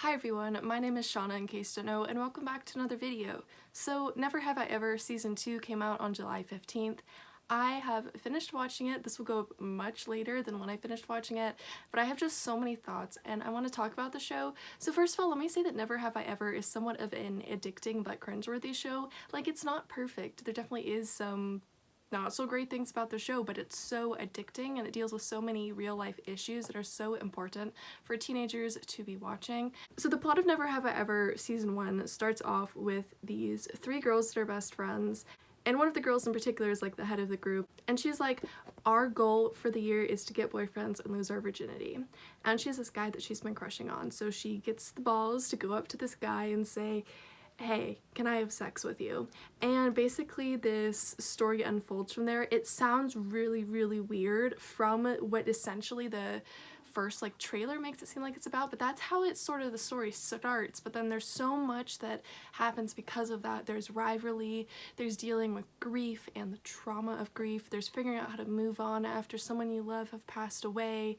Hi everyone, my name is Shauna in case you don't know, and welcome back to another video. So Never Have I Ever Season 2 came out on July 15th. I have finished watching it. This will go up much later than when I finished watching it, but I have just so many thoughts and I want to talk about the show. So first of all, let me say that Never Have I Ever is somewhat of an addicting but cringeworthy show. Like, it's not perfect. There definitely is some not so great things about the show, but it's so addicting and it deals with so many real life issues that are so important for teenagers to be watching. So the plot of Never Have I Ever Season 1 starts off with these three girls that are best friends, and one of the girls in particular is like the head of the group, and she's like, our goal for the year is to get boyfriends and lose our virginity. And she has this guy that she's been crushing on, so she gets the balls to go up to this guy and say, hey, can I have sex with you? And basically this story unfolds from there. It sounds really, really weird from what essentially the first like trailer makes it seem like it's about, but that's how it's sort of the story starts. But then there's so much that happens because of that. There's rivalry, there's dealing with grief and the trauma of grief, there's figuring out how to move on after someone you love have passed away.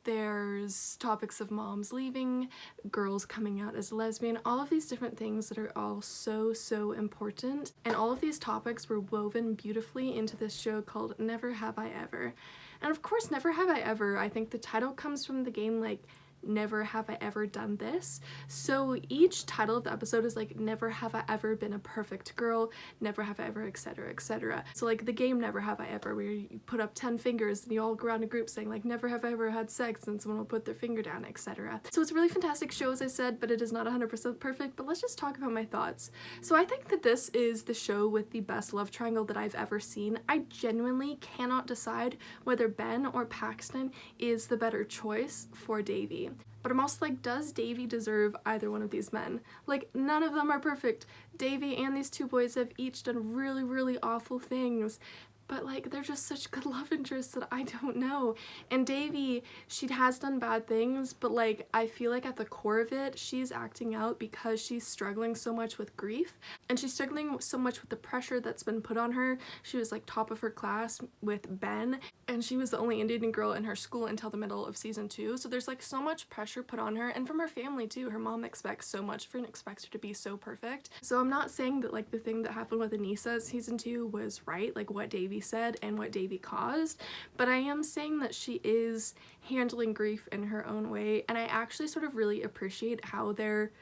There's topics of moms leaving, girls coming out as lesbian, all of these different things that are all so important. And all of these topics were woven beautifully into this show called Never Have I Ever. And of course, Never Have I Ever, I think the title comes from the game like Never Have I Ever Done This. So each title of the episode is like, never have I ever been a perfect girl, never have I ever, etc, etc. So like the game Never Have I Ever, where you put up 10 fingers and you all go around a group saying like, never have I ever had sex, and someone will put their finger down, etc. So it's a really fantastic show, as I said, but it is not 100% perfect. But let's just talk about my thoughts. So I think that this is the show with the best love triangle that I've ever seen. I genuinely cannot decide whether Ben or Paxton is the better choice for Davy. But I'm also like, does Davy deserve either one of these men? Like, none of them are perfect. Davy and these two boys have each done really, really awful things, but like, they're just such good love interests that I don't know. And Davy, she has done bad things, but like, I feel like at the core of it, she's acting out because she's struggling so much with grief, and she's struggling so much with the pressure that's been put on her. She was like top of her class with Ben, and she was the only Indian girl in her school until the middle of season 2. So there's like so much pressure put on her, and from her family too. Her mom expects so much of her and expects her to be so perfect. So I'm not saying that like the thing that happened with Anissa season 2 was right, like what Davy said and what Davy caused, but I am saying that she is handling grief in her own way, and I actually sort of really appreciate how they're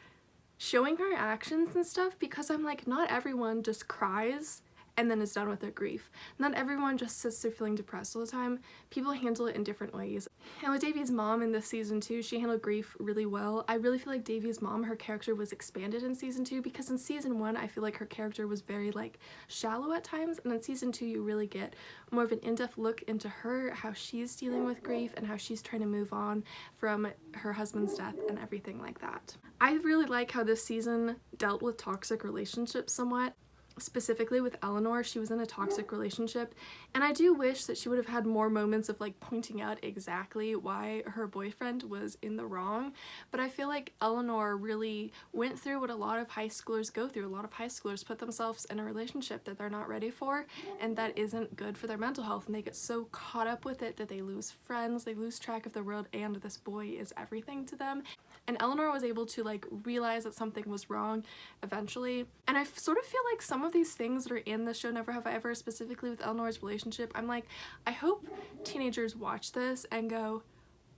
showing her actions and stuff, because I'm like, not everyone just cries and then is done with their grief. Not everyone just sits there feeling depressed all the time. People handle it in different ways. And with Davy's mom in this season 2, she handled grief really well. I really feel like Davy's mom, her character was expanded in season 2, because in season 1 I feel like her character was very like shallow at times, and in season 2 you really get more of an in-depth look into her, how she's dealing with grief and how she's trying to move on from her husband's death and everything like that. I really like how this season dealt with toxic relationships somewhat. Specifically with Eleanor, she was in a toxic relationship, and I do wish that she would have had more moments of like pointing out exactly why her boyfriend was in the wrong. But I feel like Eleanor really went through what a lot of high schoolers go through. A lot of high schoolers put themselves in a relationship that they're not ready for, and that isn't good for their mental health, and they get so caught up with it that they lose friends, they lose track of the world, and this boy is everything to them. And Eleanor was able to like realize that something was wrong eventually. And I sort of feel like some of these things that are in the show Never Have I Ever, specifically with Eleanor's relationship, I'm like, I hope teenagers watch this and go,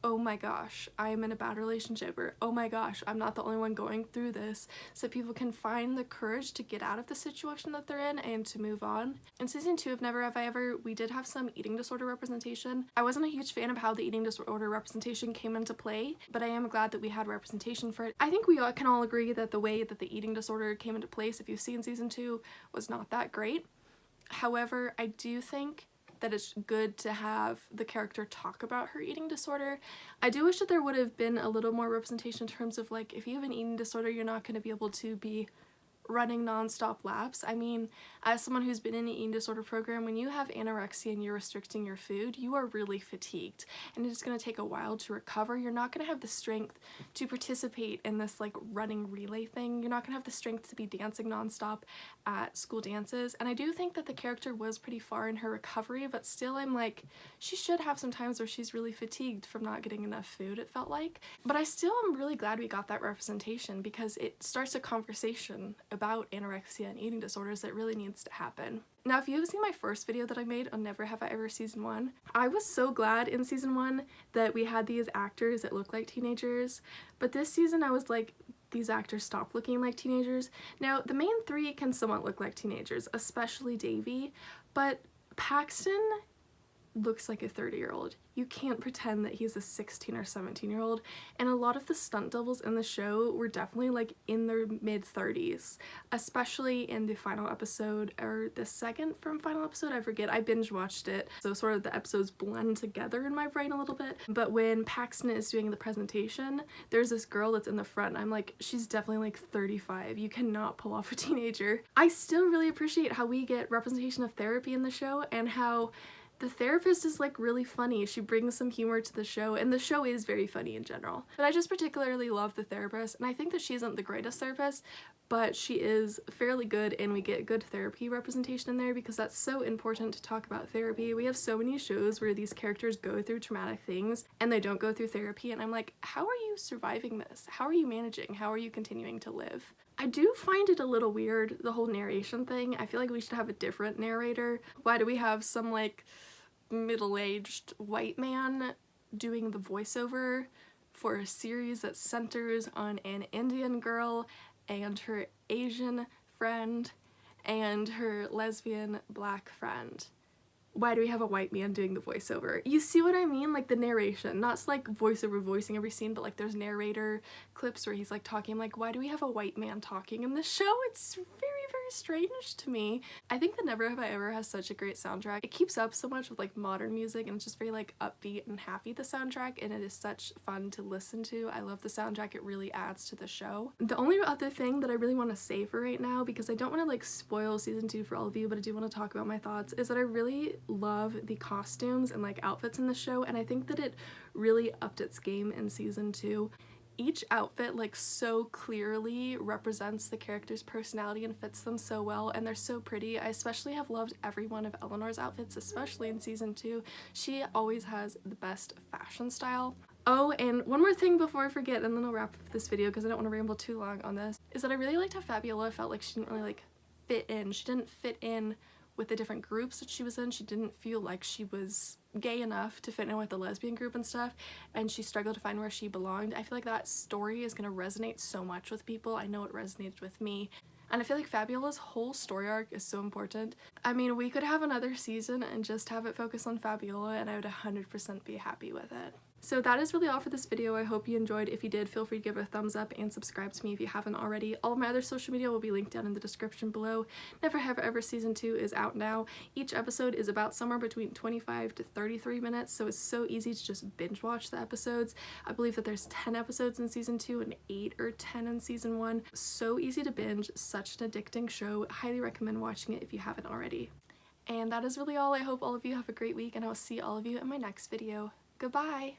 oh my gosh, I'm in a bad relationship, or oh my gosh, I'm not the only one going through this, so people can find the courage to get out of the situation that they're in and to move on. In season 2 of Never Have I Ever, we did have some eating disorder representation. I wasn't a huge fan of how the eating disorder representation came into play, but I am glad that we had representation for it. I think we can all agree that the way that the eating disorder came into place, if you've seen season 2, was not that great. However, I do think that it's good to have the character talk about her eating disorder. I do wish that there would have been a little more representation in terms of like, if you have an eating disorder, you're not going to be able to be running non-stop laps. I mean, as someone who's been in an eating disorder program, when you have anorexia and you're restricting your food, you are really fatigued and it's going to take a while to recover. You're not going to have the strength to participate in this like running relay thing. You're not going to have the strength to be dancing non-stop at school dances. And I do think that the character was pretty far in her recovery, but still I'm like, she should have some times where she's really fatigued from not getting enough food, it felt like. But I still am really glad we got that representation because it starts a conversation about anorexia and eating disorders that really needs to happen. Now, if you have seen my first video that I made on Never Have I Ever Season 1, I was so glad in Season 1 that we had these actors that look like teenagers, but this season I was like, these actors stopped looking like teenagers. Now, the main three can somewhat look like teenagers, especially Davy, but Paxton looks like a 30-year-old. You can't pretend that he's a 16 or 17-year-old, and a lot of the stunt doubles in the show were definitely like in their mid-30s, especially in the final episode, or the second from final episode, I forget, I binge watched it, so sort of the episodes blend together in my brain a little bit. But when Paxton is doing the presentation, there's this girl that's in the front, and I'm like, she's definitely like 35, you cannot pull off a teenager. I still really appreciate how we get representation of therapy in the show, and how the therapist is like really funny. She brings some humor to the show, and the show is very funny in general. But I just particularly love the therapist, and I think that she isn't the greatest therapist, but she is fairly good, and we get good therapy representation in there because that's so important to talk about therapy. We have so many shows where these characters go through traumatic things and they don't go through therapy, and I'm like, how are you surviving this? How are you managing? How are you continuing to live? I do find it a little weird, the whole narration thing. I feel like we should have a different narrator. Why do we have some like middle-aged white man doing the voiceover for a series that centers on an Indian girl and her Asian friend and her lesbian black friend? Why do we have a white man doing the voiceover? You see what I mean? Like the narration, not like voiceover voicing every scene, but like there's narrator clips where he's like talking. Like, why do we have a white man talking in this show? It's very, very strange to me. I think that Never Have I Ever has such a great soundtrack. It keeps up so much with like modern music, and it's just very like upbeat and happy, the soundtrack, and it is such fun to listen to. I love the soundtrack. It really adds to the show. The only other thing that I really want to say for right now, because I don't want to like spoil season 2 for all of you, but I do want to talk about my thoughts, is that I really love the costumes and like outfits in the show, and I think that it really upped its game in season 2. Each outfit like so clearly represents the character's personality and fits them so well, and they're so pretty. I especially have loved every one of Eleanor's outfits, especially in season 2. She always has the best fashion style. Oh, and one more thing before I forget, and then I'll wrap up this video because I don't want to ramble too long on this, is that I really liked how Fabiola felt like she didn't really like fit in. She didn't fit in with the different groups that she was in. She didn't feel like she was gay enough to fit in with the lesbian group and stuff, and she struggled to find where she belonged. I feel like that story is going to resonate so much with people. I know it resonated with me. And I feel like Fabiola's whole story arc is so important. I mean, we could have another season and just have it focus on Fabiola, and I would 100% be happy with it. So that is really all for this video. I hope you enjoyed. If you did, feel free to give it a thumbs up and subscribe to me if you haven't already. All of my other social media will be linked down in the description below. Never Have I Ever Season 2 is out now. Each episode is about somewhere between 25 to 33 minutes, so it's so easy to just binge watch the episodes. I believe that there's 10 episodes in season 2 and 8 or 10 in season 1. So easy to binge, such an addicting show. Highly recommend watching it if you haven't already. And that is really all. I hope all of you have a great week, and I will see all of you in my next video. Goodbye!